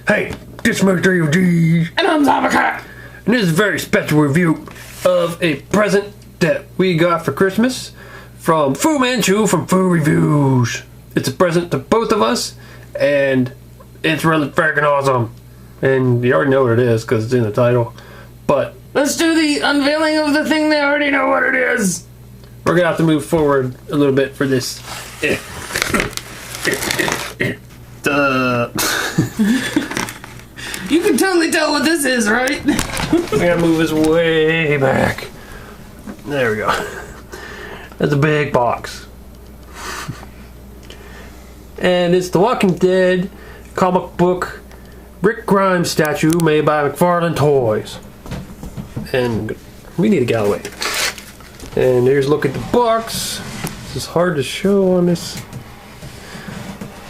Hey, this is Evilcheese. And I'm Cat. And this is a very special review of a present that we got for Christmas from Fu Manchu from Fu Reviews. It's a present to both of us, and it's really freaking awesome. And you already know what it is because it's in the title. But Let's do the unveiling of the thing. They already know what it is. we're gonna have to move forward a little bit for this. You can totally tell what this is, right? We gotta move this way back. There we go. That's a big box. And it's the Walking Dead comic book Rick Grimes statue made by McFarlane Toys. And we need to get out of the way. And here's a look at the box. This is hard to show on this.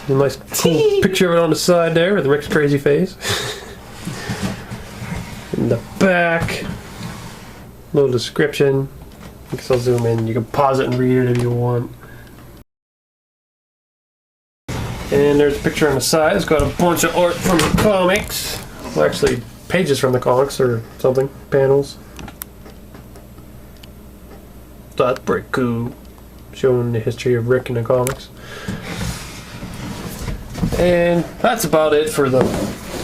A nice cool picture of it on the side there with Rick's crazy face. In the back, little description. I guess I'll zoom in. You can pause it and read it if you want. And there's a picture on the side. It's got a bunch of art from the comics. Well, actually, pages from the comics or something. Panels. So that's pretty cool. Showing the history of Rick in the comics. And that's about it for the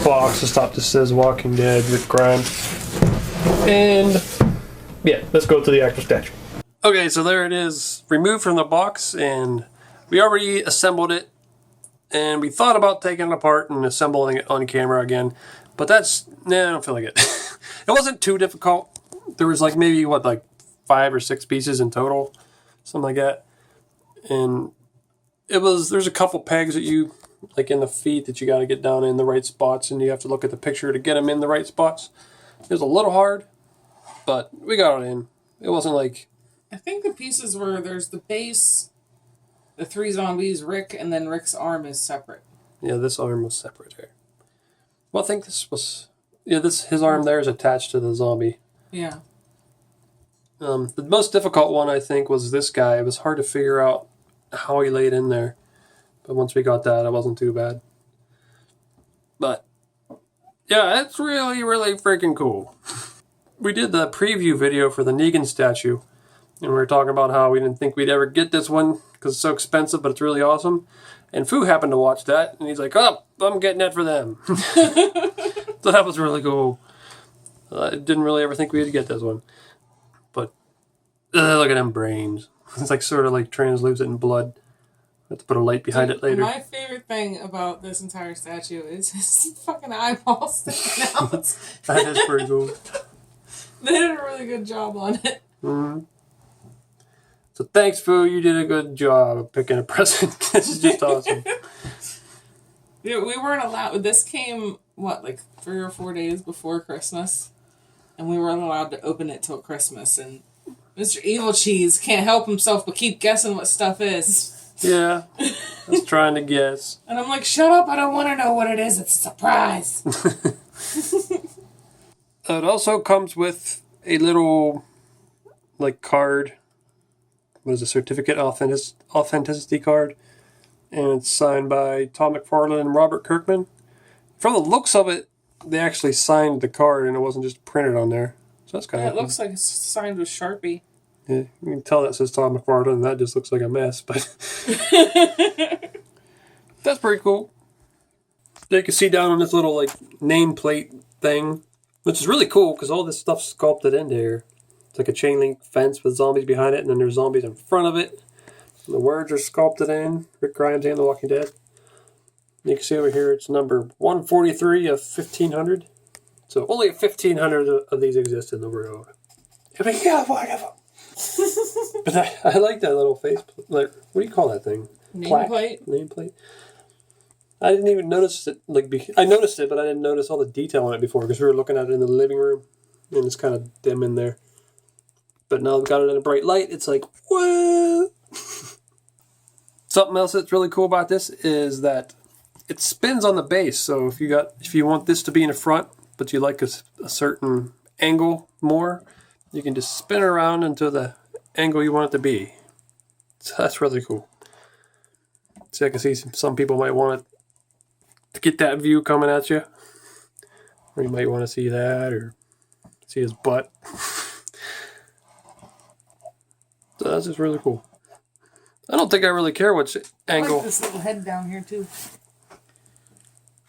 box. The top just says Walking Dead with Grimes. And yeah, let's go to the actual statue. Okay, so there it is, removed from the box, and we already assembled it. And we thought about taking it apart and assembling it on camera again, but I don't feel like it. It wasn't too difficult. There was like maybe like 5 or 6 pieces in total, something like that. And there's a couple pegs that you like in the feet that you got to get down in the right spots, and you have to look at the picture to get them in the right spots. It was a little hard, but we got it in. It wasn't like... I think the pieces were, there's the base, the 3 zombies, Rick, and then Rick's arm is separate. Yeah, this arm was separate here. Well, I think this was... Yeah, his arm there is attached to the zombie. Yeah. The most difficult one, I think, was this guy. It was hard to figure out how he laid in there. But once we got that, it wasn't too bad. But, yeah, it's really, really freaking cool. We did the preview video for the Negan statue. And we were talking about how we didn't think we'd ever get this one because it's so expensive, but it's really awesome. And Fu happened to watch that, and he's like, oh, I'm getting it for them. So that was really cool. I didn't really ever think we'd get this one. But, look at them brains. It's like sort of like translucent blood. I have to put a light behind it later. My favorite thing about this entire statue is his fucking eyeballs sticking out. That is pretty cool. They did a really good job on it. Mm-hmm. So thanks, Fu. You did a good job of picking a present. This is just awesome. Yeah, we weren't allowed. This came, like 3 or 4 days before Christmas. And we weren't allowed to open it till Christmas. And Mr. Evilcheese can't help himself but keep guessing what stuff is. Yeah, I was trying to guess. And I'm like, shut up, I don't want to know what it is. It's a surprise. It also comes with a little, like, card. What is a certificate authenticity card? And it's signed by Tom McFarlane and Robert Kirkman. From the looks of it, they actually signed the card and it wasn't just printed on there. So that's kind of It looks like it's signed with Sharpie. Yeah, you can tell that says Tom McFarlane, and that just looks like a mess, but that's pretty cool. You can see down on this little like nameplate thing, which is really cool because all this stuff's sculpted into here. It's like a chain link fence with zombies behind it, and then there's zombies in front of it. And the words are sculpted in, Rick Grimes and The Walking Dead. And you can see over here it's number 143 of 1,500. So only 1,500 of these exist in the world. I mean, yeah, whatever. But I like that little face. Like, what do you call that thing? Nameplate. Nameplate. I didn't even notice it. I noticed it, but I didn't notice all the detail on it before because we were looking at it in the living room, and it's kind of dim in there. But now I've got it in a bright light. It's like, whoa! Something else that's really cool about this is that it spins on the base. So if you want this to be in the front, but you like a certain angle more, you can just spin it around into the angle you want it to be. So that's really cool. So I can see some people might want it to get that view coming at you. Or you might want to see that, or see his butt. So that's just really cool. I don't think I really care which angle. I like this little head down here too.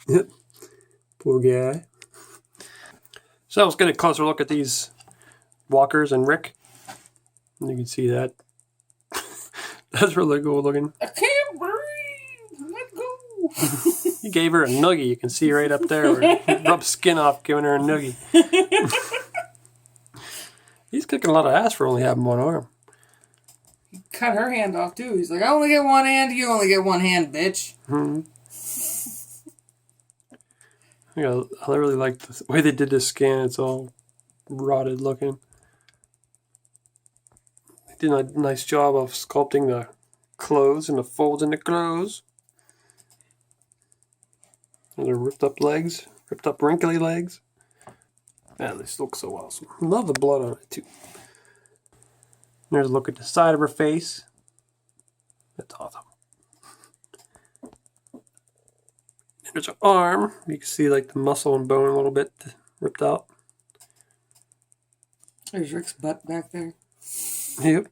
Yep. Poor guy. So let's get a closer look at these walkers and Rick. And you can see that. That's really cool looking. I can't breathe. Let go. He gave her a noogie. You can see right up there where he rubbed skin off giving her a noogie. He's kicking a lot of ass for only having one arm. He cut her hand off too. He's like, I only get one hand. You only get one hand, bitch. Hmm. I really like the way they did this skin. It's all rotted looking. They did a nice job of sculpting the clothes and the folds in the clothes. And their ripped up legs, ripped up wrinkly legs. Man, this looks so awesome. I love the blood on it too. There's a look at the side of her face. That's awesome. And there's her arm. You can see like the muscle and bone a little bit ripped out. There's Rick's butt back there. Yep.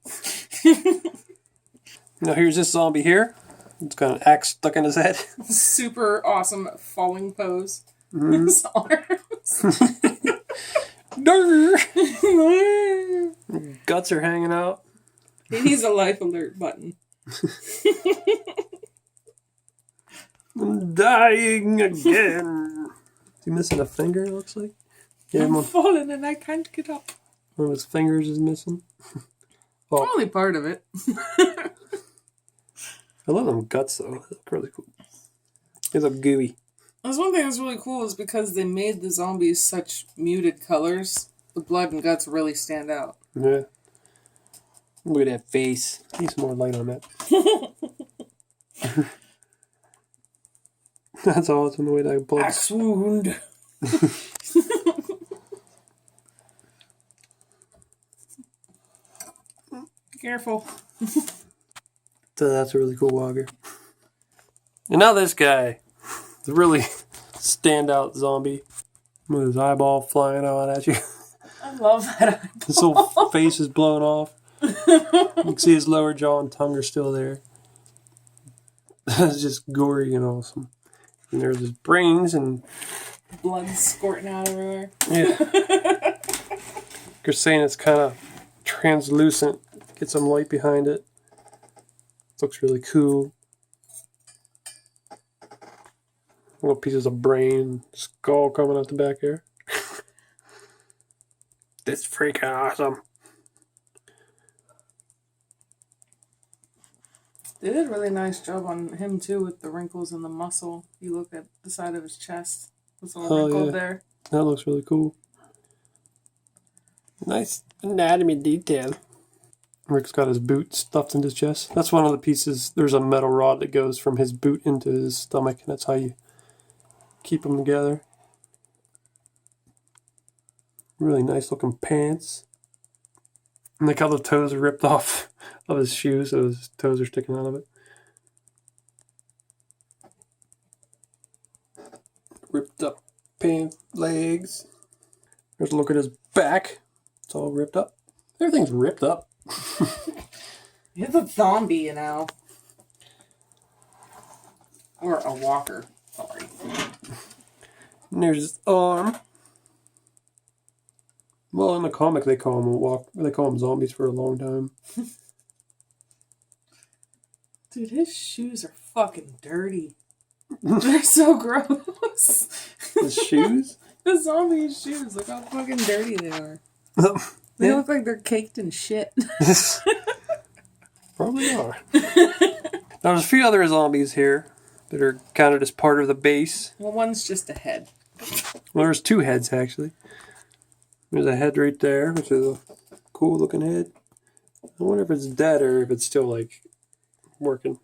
Now here's this zombie here. It's got an axe stuck in his head. Super awesome falling pose. His arms. Guts are hanging out. He needs a life alert button. I'm dying again. Is he missing a finger, it looks like? Yeah, I'm falling and I can't get up. One of his fingers is missing. Oh. Only part of it. I love them guts, though. They look really cool. They look gooey. That's one thing that's really cool is because they made the zombies such muted colors, the blood and guts really stand out. Yeah. Look at that face. Need some more light on that. That's awesome the way that blood. Axe wound. Careful. So that's a really cool walker. And now this guy. The really standout zombie. With his eyeball flying out at you. I love that. His whole face is blown off. You can see his lower jaw and tongue are still there. That's just gory and awesome. And there's his brains and blood squirting out everywhere. Yeah. You're saying it's kind of translucent. Get some light behind it. Looks really cool. Little pieces of brain, skull coming out the back here. That's freaking awesome. They did a really nice job on him too with the wrinkles and the muscle. You look at the side of his chest. It's all wrinkled there. That looks really cool. Nice anatomy detail. Rick's got his boot stuffed into his chest. That's one of the pieces. There's a metal rod that goes from his boot into his stomach, and that's how you keep them together. Really nice looking pants. And like how the toes are ripped off of his shoes, so his toes are sticking out of it. Ripped up pant legs. There's a look at his back. It's all ripped up. Everything's ripped up. He's a zombie, you know. Or a walker. Sorry. And there's his arm. Well, in the comic, they call them zombies for a long time. Dude, his shoes are fucking dirty. They're so gross. His shoes? The zombie's shoes. Look how fucking dirty they are. They look like they're caked in shit. Probably are. Now, there's a few other zombies here that are counted as part of the base. Well, one's just a head. Well, there's two heads, actually. There's a head right there, which is a cool looking head. I wonder if it's dead or if it's still, like, working.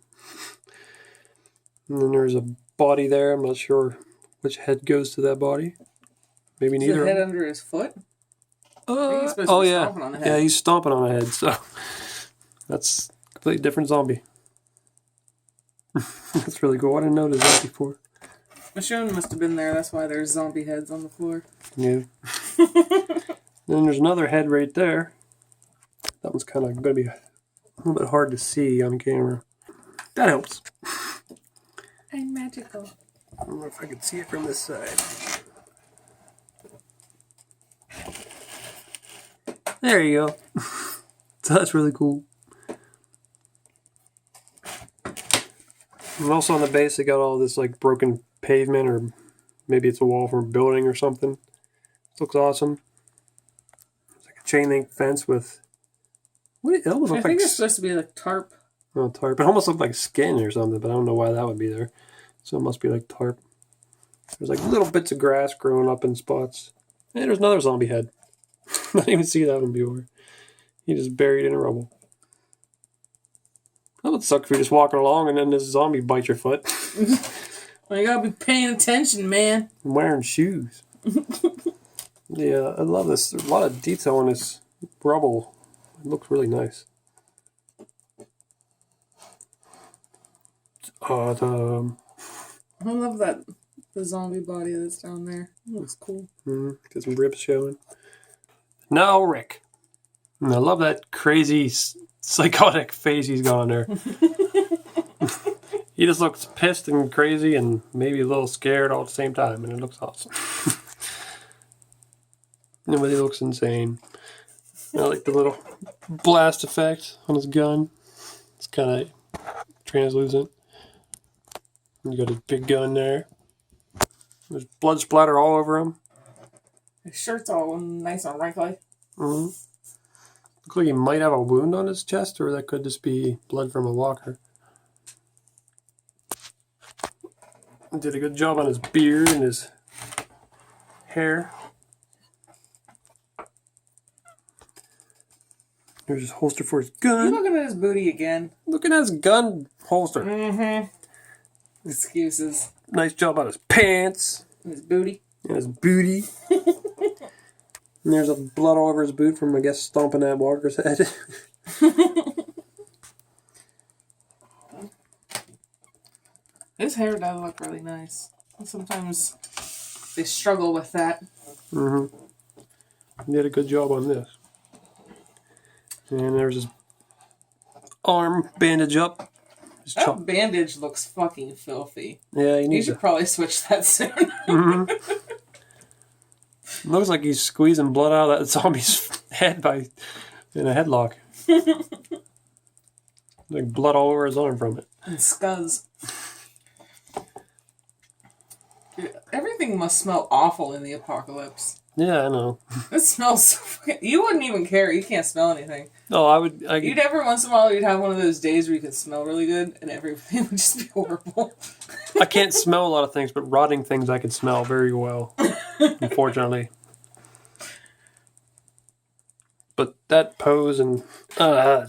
And then there's a body there. I'm not sure which head goes to that body. Maybe neither. Is the head under his foot? Oh, yeah. Yeah, he's stomping on a head, so that's a completely different zombie. That's really cool. I didn't notice that before. Michonne must have been there. That's why there's zombie heads on the floor. Yeah. Then there's another head right there. That one's kind of going to be a little bit hard to see on camera. That helps. I'm magical. I don't know if I can see it from this side. There you go. So that's really cool. And also on the base, they got all this like broken pavement, or maybe it's a wall from a building or something. This looks awesome. It's like a chain link fence with. What? It almost looks I think like it's supposed to be like tarp. Oh, tarp. It almost looked like skin or something, but I don't know why that would be there. So it must be like tarp. There's like little bits of grass growing up in spots. And there's another zombie head. I didn't even see that one before. He just buried in rubble. That would suck if you're just walking along and then this zombie bites your foot. Well, you gotta be paying attention, man. I'm wearing shoes. Yeah, I love this. There's a lot of detail in this rubble. It looks really nice. I love that the zombie body that's down there. It looks cool. Get some ribs showing. Now Rick. And I love that crazy psychotic face he's got on there. He just looks pissed and crazy and maybe a little scared all at the same time, and it looks awesome. Nobody looks insane. I like the little blast effect on his gun. It's kind of translucent. You got his big gun there. There's blood splatter all over him. His shirt's all nice and wrinkly. Looks like he might have a wound on his chest, or that could just be blood from a walker. Did a good job on his beard and his hair. Here's his holster for his gun. You looking at his booty again? Looking at his gun holster. Excuses. Nice job on his pants. And his booty. And his booty. And there's a blood all over his boot from, I guess, stomping that walker's head. His hair does look really nice. Sometimes they struggle with that. He did a good job on this. And there's his arm bandage up. That bandage looks fucking filthy. Yeah, you should probably switch that soon. Looks like he's squeezing blood out of that zombie's head in a headlock. Like blood all over his arm from it. And scuzz. Dude, everything must smell awful in the apocalypse. Yeah, I know. It smells so fucking... You wouldn't even care. You can't smell anything. No, You'd every once in a while, you'd have one of those days where you could smell really good, and everything would just be horrible. I can't smell a lot of things, but rotting things I can smell very well. Unfortunately. But that pose and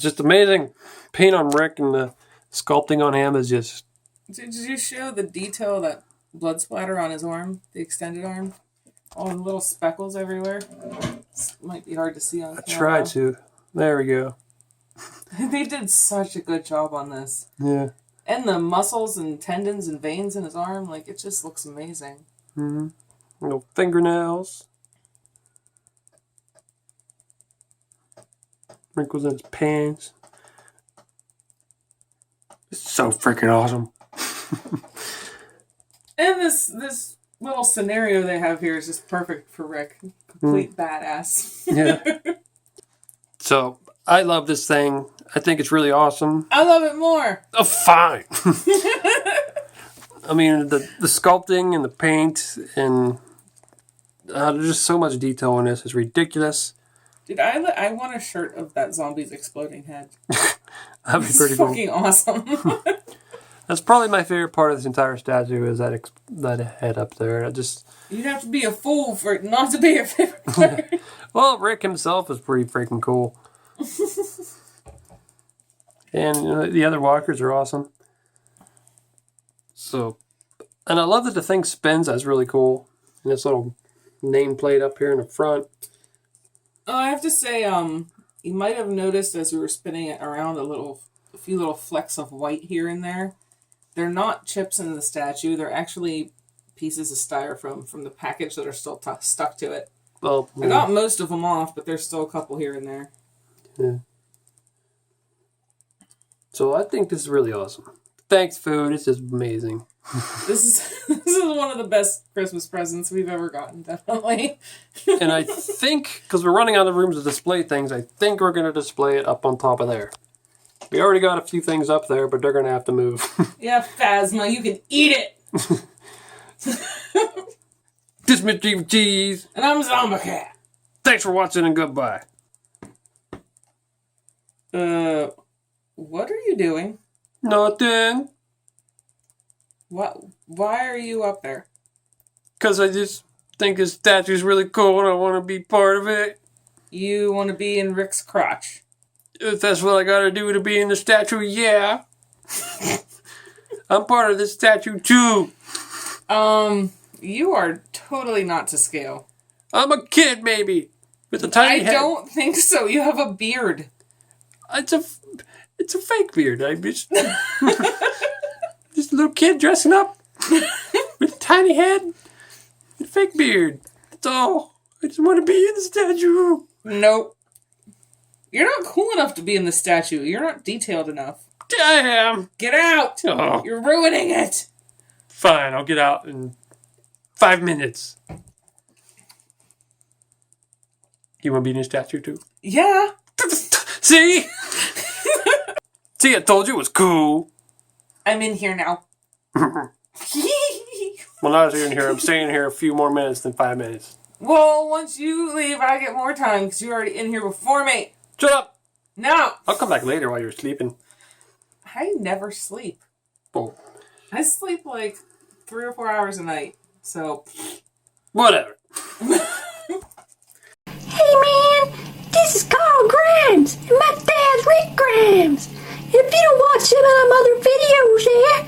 just amazing. Paint on Rick and the sculpting on him is just... Did you show the detail of that blood splatter on his arm? The extended arm? All the little speckles everywhere. This might be hard to see on camera. I tried to. There we go. They did such a good job on this. Yeah. And the muscles and tendons and veins in his arm, like, it just looks amazing. Little fingernails. Wrinkles in his pants. It's so freaking awesome. And this little scenario they have here is just perfect for Rick. Complete badass. Yeah. So, I love this thing. I think it's really awesome. I love it more. Oh, fine. I mean, the sculpting and the paint and there's just so much detail in this. It's ridiculous. Dude, I want a shirt of that zombie's exploding head. That'd be pretty cool. Fucking awesome. That's probably my favorite part of this entire statue is that head up there. You'd have to be a fool for it not to be your favorite part. Well, Rick himself is pretty freaking cool. And the other walkers are awesome. So, and I love that the thing spins. That's really cool. And this little nameplate up here in the front. Oh, I have to say, you might have noticed as we were spinning it around a few little flecks of white here and there. They're not chips in the statue. They're actually pieces of styrofoam from the package that are still stuck to it. Well, I got most of them off, but there's still a couple here and there. Yeah. So I think this is really awesome. Thanks, food. This is amazing. This is one of the best Christmas presents we've ever gotten, definitely. And I think, because we're running out of rooms to display things, I think we're going to display it up on top of there. We already got a few things up there, but they're going to have to move. Yeah, Phasma, you can eat it! This is Mr. Evilcheese. And I'm Zombie Cat. Thanks for watching and goodbye. What are you doing? Nothing. What? Why are you up there? Because I just think this statue's really cool and I want to be part of it. You want to be in Rick's crotch. If that's what I gotta do to be in the statue, yeah. I'm part of this statue too. You are totally not to scale. I'm a kid, maybe. With a tiny head. I don't think so. You have a beard. It's a fake beard. I'm just a little kid dressing up with a tiny head and a fake beard. That's all. I just want to be in the statue. Nope. You're not cool enough to be in the statue. You're not detailed enough. I am. Get out! Oh. You're ruining it! Fine, I'll get out in 5 minutes. You want to be in the statue too? Yeah. See? See, I told you it was cool. I'm in here now. Well, not in here. I'm staying here a few more minutes than 5 minutes. Well, once you leave, I get more time because you're already in here before me. Shut up! No! I'll come back later while you're sleeping. I never sleep. Oh. I sleep like 3 or 4 hours a night, so... Whatever. Hey man, this is Carl Grimes and my dad's Rick Grimes. If you don't watch some of them other videos there,